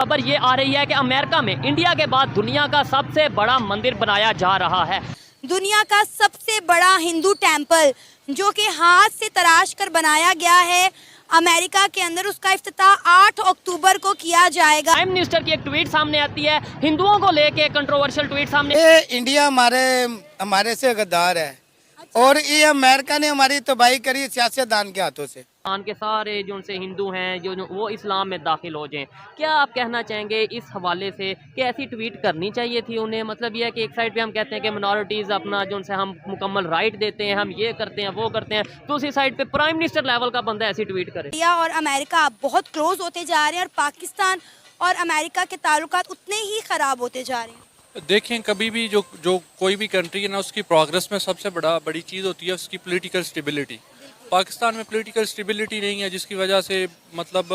खबर ये आ रही है कि अमेरिका में इंडिया के बाद दुनिया का सबसे बड़ा मंदिर बनाया जा रहा है। दुनिया का सबसे बड़ा हिंदू टेम्पल जो कि हाथ से तराश कर बनाया गया है अमेरिका के अंदर, उसका इफ्तिताह 8 अक्टूबर को किया जाएगा। प्राइम मिनिस्टर की एक ट्वीट सामने आती है, हिंदुओं को लेके कंट्रोवर्शियल ट्वीट सामने। ये इंडिया हमारे से गद्दार है। और ये अमेरिका ने हमारी तबाही करी सियासतदान के हाथों से। पाकिस्तान के सारे जो उनसे हिंदू हैं जो वो इस्लाम में दाखिल हो जाएं, क्या आप कहना चाहेंगे इस हवाले से कि ऐसी ट्वीट करनी चाहिए थी उन्हें? मतलब ये है कि एक साइड पे हम कहते हैं कि मिनॉरिटीज़ अपना जो उनसे हम मुकम्मल राइट देते हैं, हम ये करते हैं वो करते हैं, तो उसी साइड पे प्राइम मिनिस्टर लेवल का बंदा ऐसी ट्वीट करे। इंडिया और अमेरिका बहुत क्लोज होते जा रहे हैं और पाकिस्तान और अमेरिका के ताल्लुकात उतने ही ख़राब होते जा रहे हैं। देखें, कभी भी जो कोई भी कंट्री है ना, उसकी प्रोग्रेस में सबसे बड़ी चीज़ होती है उसकी पॉलिटिकल स्टेबिलिटी। पाकिस्तान में पॉलिटिकल स्टेबिलिटी नहीं है, जिसकी वजह से मतलब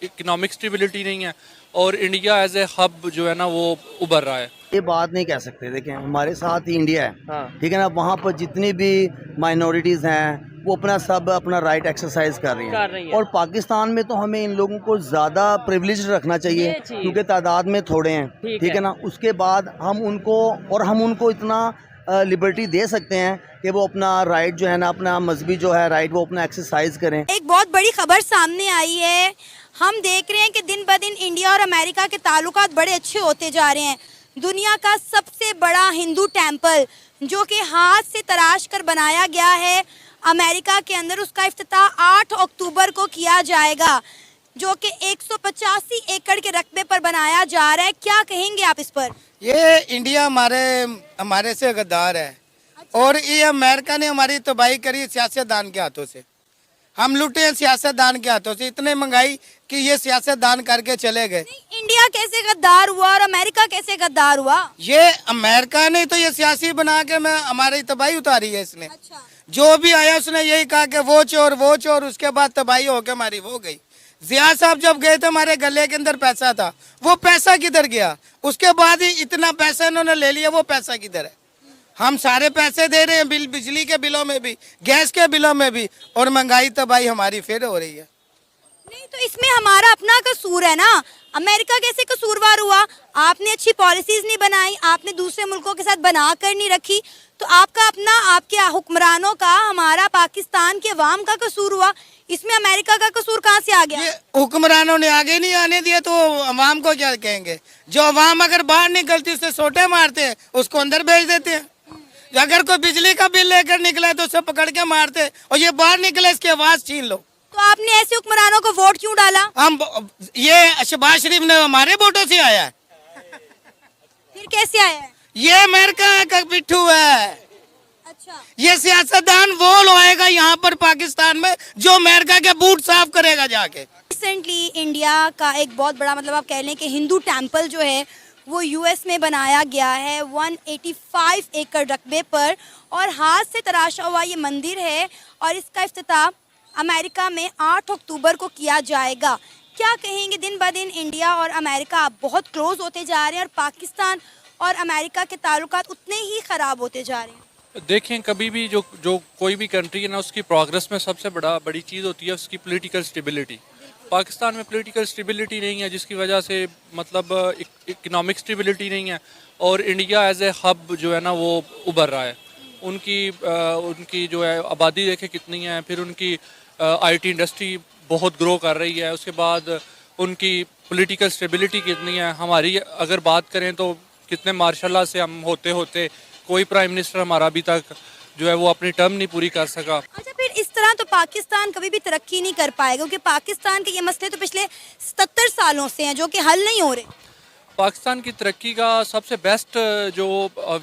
इकोनॉमिक स्टेबिलिटी नहीं है, और इंडिया एज ए हब जो है ना वो उभर रहा है। ये बात नहीं कह सकते। देखें, हमारे साथ ही इंडिया है, हाँ। ठीक है ना। वहाँ पर जितनी भी माइनॉरिटीज़ हैं वो अपना राइट एक्सरसाइज कर रही हैं। और पाकिस्तान में तो हमें इन लोगों को ज़्यादा प्रिविलेज रखना चाहिए क्योंकि तादाद में थोड़े हैं, ठीक है ना। उसके बाद हम उनको इतना लिबर्टी दे सकते हैं कि वो अपना राइट जो है ना, अपना मजहबी जो है राइट, वो अपना एक्सरसाइज करें। एक बहुत बड़ी खबर सामने आई है। हम देख रहे हैं कि दिन ब दिन इंडिया और अमेरिका के ताल्लुकात बड़े अच्छे होते जा रहे हैं। दुनिया का सबसे बड़ा हिंदू टेम्पल जो कि हाथ से तराश कर बनाया गया है अमेरिका के अंदर, उसका इफ्तिताह 8 अक्टूबर को किया जाएगा, जो कि 185 एकड़ के रकबे पर बनाया जा रहा है। क्या कहेंगे आप इस पर? ये इंडिया हमारे से गद्दार है। और ये अमेरिका ने हमारी तबाही करी सियासतदान के हाथों से। हम लुटे हैं सियासतदान के हाथों से, इतने महंगाई कि ये सियासतदान करके चले गए। इंडिया कैसे गद्दार हुआ और अमेरिका कैसे गद्दार हुआ? ये अमेरिका ने तो ये सियासी बना के हमारी तबाही उतारी है इसने। अच्छा। जो भी आया उसने यही कहा कि वो चोर, उसके बाद तबाही होके हमारी वो गई। जिया साहब जब गए थे, हमारे गले के अंदर पैसा था, वो पैसा किधर गया? उसके बाद ही इतना पैसा इन्होंने ले लिया, वो पैसा किधर है? हम सारे पैसे दे रहे हैं, बिजली के बिलों में भी, गैस के बिलों में भी, और महंगाई तबाही हमारी फिर हो रही है। नहीं तो इसमें हमारा अपना कसूर है ना। अमेरिका कैसे कसूरवार हुआ? आपने अच्छी पॉलिसीज नहीं बनाई, आपने दूसरे मुल्कों के साथ बना कर नहीं रखी, तो आपका अपना, आपके हुक्मरानों का, हमारा पाकिस्तान के अवाम का कसूर हुआ। इसमें अमेरिका का कसूर कहाँ से आ गया? ये हुक्मरानों ने आगे नहीं आने दिया तो अवाम को क्या कहेंगे? जो अवाम अगर बाहर निकलती उससे सोटे मारते हैं, उसको अंदर भेज देते हैं। अगर कोई बिजली का बिल लेकर निकला तो उसे पकड़ के मारते, और ये बाहर निकले इसकी आवाज छीन लो। तो आपने ऐसे हुक्मरानों को वोट क्यों डाला? ये शहबाज शरीफ ने हमारे वोटों से आया है। फिर कैसे आया है? ये अमेरिका का पिट्ठू है। अच्छा। ये सियासतदान वो लोएगा यहाँ पर पाकिस्तान में जो अमेरिका के बूट साफ करेगा जाके। रिसेंटली इंडिया का एक बहुत बड़ा, मतलब आप कह लें कि हिंदू टेम्पल जो है वो यूएस में बनाया गया है 185 एकड़ रकबे पर, और हाथ से तराशा हुआ ये मंदिर है, और इसका इफ्तिताह अमेरिका में 8 अक्टूबर को किया जाएगा। क्या कहेंगे, दिन ब दिन इंडिया और अमेरिका बहुत क्लोज होते जा रहे हैं और पाकिस्तान और अमेरिका के ताल्लुकात उतने ही ख़राब होते जा रहे हैं। देखें, कभी भी जो कोई भी कंट्री है ना, उसकी प्रोग्रेस में सबसे बड़ी चीज़ होती है उसकी पॉलिटिकल स्टेबिलिटी। पाकिस्तान में पॉलिटिकल स्टेबिलिटी नहीं है, जिसकी वजह से मतलब इकोनॉमिक स्टेबिलिटी नहीं है, और इंडिया एज ए हब जो है ना वो उभर रहा है। उनकी जो है आबादी देखें कितनी है, फिर उनकी आईटी इंडस्ट्री बहुत ग्रो कर रही है, उसके बाद उनकी पॉलिटिकल स्टेबिलिटी कितनी है। हमारी अगर बात करें तो कितने मार्शाल्लाह से हम होते कोई प्राइम मिनिस्टर हमारा अभी तक जो है वो अपनी टर्म नहीं पूरी कर सका। अच्छा, फिर इस तरह तो पाकिस्तान कभी भी तरक्की नहीं कर पाएगा, क्योंकि पाकिस्तान के ये मसले तो पिछले 77 सालों से हैं जो कि हल नहीं हो रहे। पाकिस्तान की तरक्की का सबसे बेस्ट जो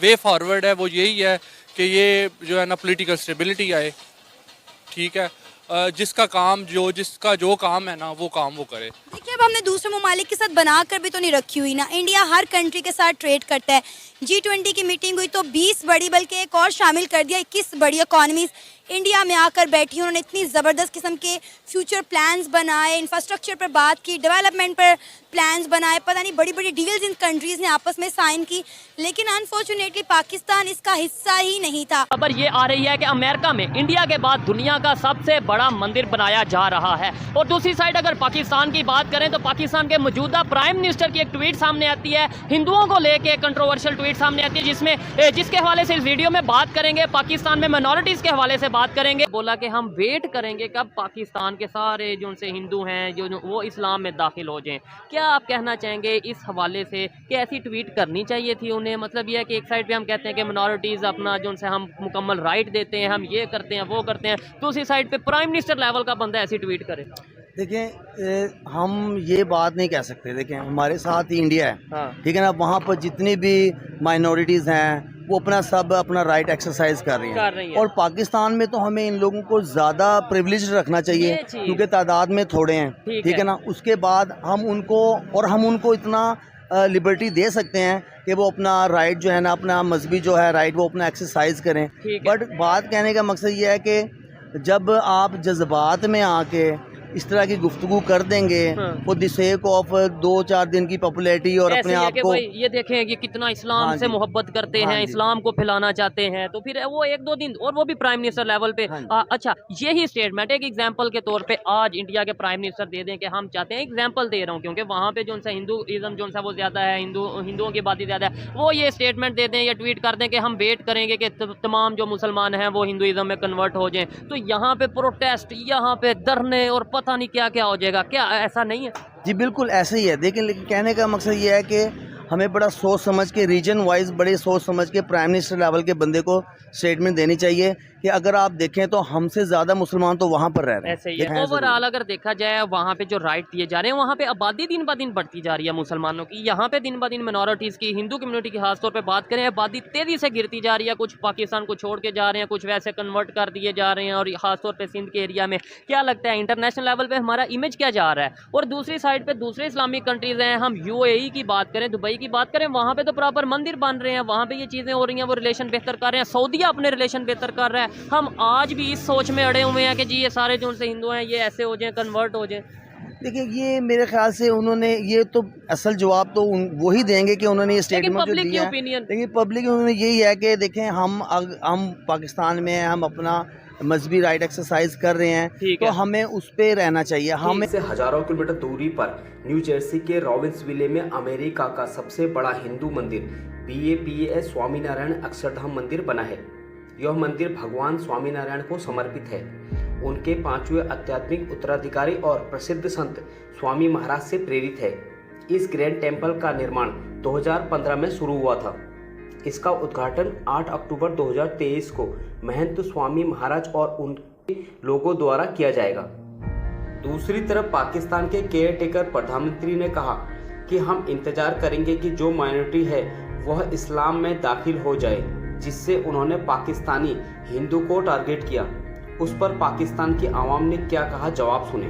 वे फॉरवर्ड है वो यही है कि ये जो है ना पॉलिटिकल स्टेबिलिटी आए, ठीक है। जिसका जो काम है ना वो काम वो करे। देखिए, अब हमने दूसरे ममालिक के साथ बना कर भी तो नहीं रखी हुई ना। इंडिया हर कंट्री के साथ ट्रेड करता है। G20 की मीटिंग हुई तो 20 बड़ी, बल्कि एक और शामिल कर दिया, 21 बड़ी इकॉनमीज इंडिया में आकर बैठी, उन्होंने इतनी ज़बरदस्त किस्म के फ्यूचर प्लान्स बनाए, इंफ्रास्ट्रक्चर पर बात की, डेवलपमेंट पर प्लान्स बनाए, पता नहीं बड़ी बड़ी डील्स इन कंट्रीज़ ने आपस में साइन की, लेकिन अनफॉर्चुनेटली पाकिस्तान इसका हिस्सा ही नहीं था। खबर ये आ रही है कि अमेरिका में इंडिया के बाद दुनिया का सबसे बड़ा मंदिर बनाया जा रहा है। और दूसरी साइड अगर पाकिस्तान की बात करें तो पाकिस्तान के मौजूदा प्राइम मिनिस्टर की एक ट्वीट सामने आती है, हिंदुओं को लेके कंट्रोवर्शियल ट्वीट सामने आती है, जिसके हवाले से इस वीडियो में बात करेंगे। पाकिस्तान में माइनॉरिटीज़ के हवाले से बात करेंगे। बोला कि हम वेट करेंगे कब पाकिस्तान के सारे जो उनसे हिंदू हैं जो वो इस्लाम में दाखिल हो जाएं। क्या आप कहना चाहेंगे इस हवाले से कि ऐसी ट्वीट करनी चाहिए थी उन्हें? मतलब यह है कि एक साइड पे हम कहते हैं कि माइनॉरिटीज़ अपना जो उनसे हम मुकम्मल राइट देते हैं, हम ये करते हैं वो करते हैं, दूसरी साइड पे प्राइम मिनिस्टर लेवल का बंदा ऐसी ट्वीट करे। देखिए हम ये बात नहीं कह सकते। देखिए हमारे साथ ही इंडिया है, हाँ। ठीक है ना, वहाँ पर जितनी भी माइनॉरिटीज़ हैं वो अपना राइट एक्सरसाइज कर रही हैं। और पाकिस्तान में तो हमें इन लोगों को ज़्यादा प्रिविलेज रखना चाहिए क्योंकि तादाद में थोड़े हैं, ठीक है ना। उसके बाद हम उनको इतना लिबर्टी दे सकते हैं कि वो अपना राइट जो है ना, अपना मजहबी जो है राइट, वो अपना एक्सरसाइज करें। बट बात कहने का मकसद ये है कि जब आप जज्बात में आके इस तरह की गुफ्तगू कर देंगे वो द सेक ऑफ 2-4 दिन की पॉपुलैरिटी और अपने आप को ये देखें कि कितना इस्लाम से मोहब्बत करते हैं, इस्लाम को फैलाना चाहते हैं, तो फिर वो 1-2 दिन और वो भी प्राइम मिनिस्टर लेवल पे। अच्छा, यही स्टेटमेंट एक एग्जांपल के तौर पे आज इंडिया के प्राइम मिनिस्टर दे दें कि हम चाहते हैं, एग्जांपल दे रहा हूँ क्योंकि वहाँ पे जो सा हिंदूइज्म जो सा वो ज़्यादा है, हिंदुओं की आबादी ज़्यादा है, वो ये स्टेटमेंट दे दें या ट्वीट कर दें कि हम वेट करेंगे कि तमाम जो मुसलमान हैं वो हिंदुइज्म में कन्वर्ट हो जाएँ। तो यहाँ पे प्रोटेस्ट, यहाँ पे धरने और पता नहीं क्या क्या हो जाएगा। क्या ऐसा नहीं है? जी बिल्कुल ऐसे ही है। लेकिन कहने का मकसद ये है कि हमें बड़ा सोच समझ के, रीजन वाइज बड़े सोच समझ के प्राइम मिनिस्टर लेवल के बंदे को स्टेटमेंट देनी चाहिए कि अगर आप देखें तो हमसे ज़्यादा मुसलमान तो वहाँ पर रह रहे हैं। ऐसे ही है। ओवरऑल अगर देखा जाए वहाँ पे जो राइट दिए जा रहे हैं, वहाँ पे आबादी दिन ब दिन बढ़ती जा रही है मुसलमानों की, यहाँ पे दिन ब दिन माइनॉरिटीज़ की, हिंदू कम्युनिटी की खासतौर पे बात करें, आबादी तेज़ी से गिरती जा रही है। कुछ पाकिस्तान को छोड़ के जा रहे हैं, कुछ वैसे कन्वर्ट कर दिए जा रहे हैं, और खासतौर पर सिंध के एरिया में क्या लगता है इंटरनेशनल लेवल पर हमारा इमेज क्या जा रहा है? और दूसरी साइड पर दूसरे इस्लामिक कंट्रीज़ हैं, हम UAE की बात करें, दुबई की बात करें, वहाँ पे तो प्रॉपर मंदिर बन रहे हैं, वहाँ पे ये चीज़ें हो रही हैं, वो रिलेशन बेहतर कर रहे हैं। सऊदीया अपने रिलेशन बेहतर कर रहा है। हम आज भी इस सोच में अड़े हुए हैं कि जी ये सारे जो उनसे हिंदू हैं ये ऐसे हो जाएं, कन्वर्ट हो जाएं। देखिए ये मेरे ख्याल से उन्होंने ये तो असल जवाब तो वही देंगे कि उन्होंने ये स्टेटमेंट जो दिया है। लेकिन पब्लिक उन्होंने यही है कि देखें हम पाकिस्तान में हैं, हम अपना मजहबी राइट एक्सरसाइज कर रहे हैं, तो हमें उस पर रहना चाहिए। हमें से हजारों किलोमीटर दूरी पर न्यू जर्सी के रॉबिन्सविले में अमेरिका का सबसे बड़ा हिंदू मंदिर BAPS स्वामीनारायण अक्षरधाम मंदिर बना है। यह मंदिर भगवान स्वामीनारायण को समर्पित है। उनके 5वें आध्यात्मिक उत्तराधिकारी और प्रसिद्ध संत स्वामी महाराज से प्रेरित है। इस ग्रैंड टेम्पल का निर्माण 2015 में शुरू हुआ था। इसका उद्घाटन 8 अक्टूबर 2023 को महंत स्वामी महाराज और उनके लोगों द्वारा किया जाएगा। दूसरी तरफ पाकिस्तान के केयर टेकर प्रधानमंत्री ने कहा कि हम इंतजार करेंगे कि जो माइनॉरिटी है वह इस्लाम में दाखिल हो जाए, जिससे उन्होंने पाकिस्तानी हिंदू को टारगेट किया। उस पर पाकिस्तान की आवाम ने क्या कहा, जवाब सुने।